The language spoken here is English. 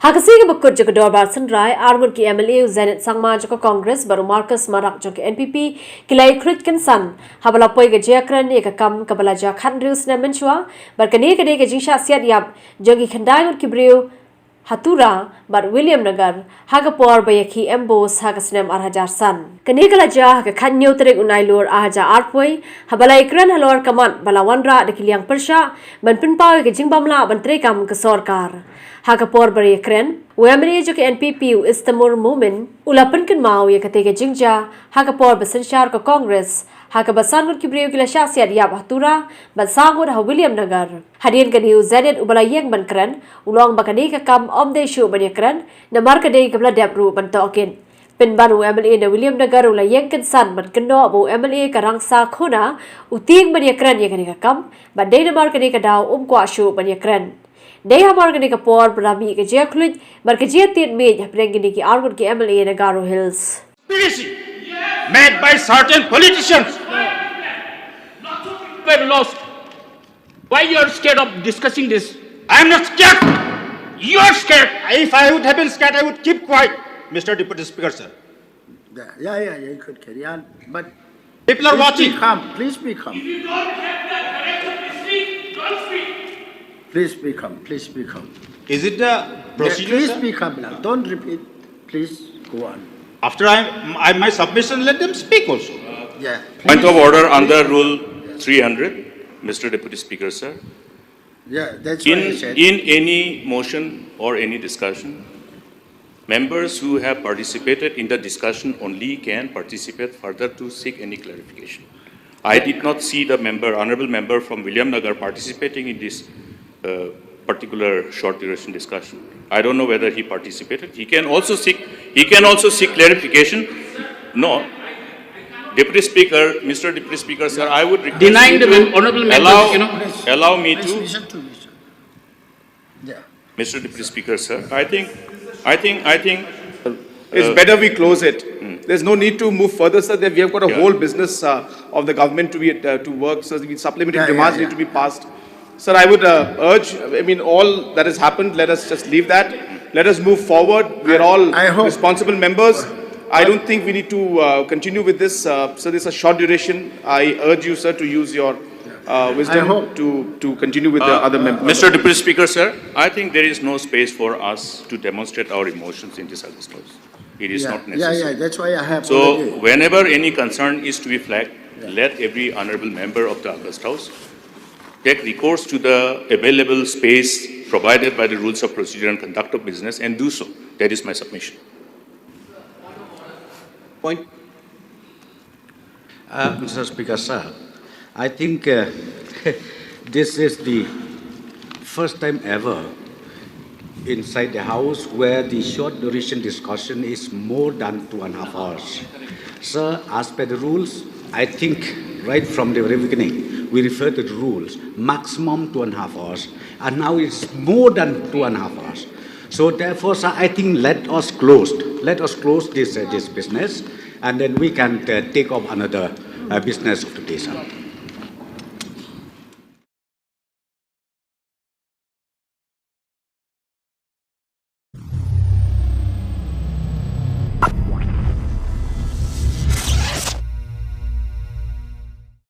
Hakasiga bakut joko dorbar senrai armut ki MLA Zenit Sangma joko Congress baru Marcus Marak joko NPP kilai krutkan san habala poi ke jakran ni ke kam kabala jak handrius na menchua barkani ke de ke jingsha siat yap jogi khandai ki briu Hatura bar William Nagar hagapor bayaki embos hagasnem arhajar san kanikala ja ka khanyo terek unailur ahaja arpoi habala ikran halor kaman balawanra de kiliang persha ban pinpau ke jingbamla ban trekam ke sorkar hagapor bar ikran Wemri jo ke NPP istamur mumin ulapan kan mau ya katege jingja hagapor basenshar ko Congress hagabasan ki briu kila syasiat yap Hatura ban sangur ha William Nagar hadian kan hiu zadet ubala yang ban kran ulong bakani ka kam om de shu ban yakran na mar ka de kabla debru ban tokin pen banu MLA na William Nagar ula yang kan san ban keno bu MLA ka rangsa khona uting ban yakran yakani ka kam ban de na mar ka de ka daw kwa shu ban yakran They have organic a poor Brahmi Kajaklut, but Kajatit made Prangini Arwood MLA in Agaro Hills. Conspiracy made by certain politicians. We're lost. Why you are scared of discussing this? I am not scared. You are scared. If I would have been scared, I would keep quiet, Mr. Deputy Speaker, sir. Yeah, you could carry on, but people are watching. Please be calm. If you don't have the correct to speak, don't speak. Please be calm. Please be calm. Is it the procedure? Please sir? be calm now. Don't repeat. Please go on. After my submission, let them speak also. Yeah. Point of order under Rule 300, Mr. Deputy Speaker, sir. Yeah, that's what I said. In any motion or any discussion, members who have participated in the discussion only can participate further to seek any clarification. I did not see the honourable member from William Nagar participating in this particular short duration discussion. I don't know whether he participated. He can also seek clarification. No. Deputy Speaker, Mr. Deputy Speaker, sir, I would request Denying you the to honourable members, allow me Please to, listen to me, sir. Yeah. Mr. Deputy Speaker, sir. I think. It's better we close it. There's no need to move further, sir. We have got a whole business of the government to work. So the supplementary demands need to be passed. Sir, I would urge. All that has happened. Let us just leave that. Let us move forward. We are all responsible members. I don't think we need to continue with this. So this is a short duration. I urge you, sir, to use your wisdom to continue with the other members. Mr. Deputy Speaker, sir, I think there is no space for us to demonstrate our emotions in this August House. It is not necessary. Yeah, that's why I have. So, whenever any concern is to be flagged, let every honourable member of the August House take recourse to the available space provided by the rules of procedure and conduct of business and do so. That is my submission. Point. Mr. Speaker, sir, I think this is the first time ever inside the House where the short duration discussion is more than 2.5 hours. Sir, as per the rules, I think right from the very beginning, we refer to the rules, maximum 2.5 hours, and now it's more than 2.5 hours. So therefore, sir, I think let us close this business, and then we can take up another business of the day, sir.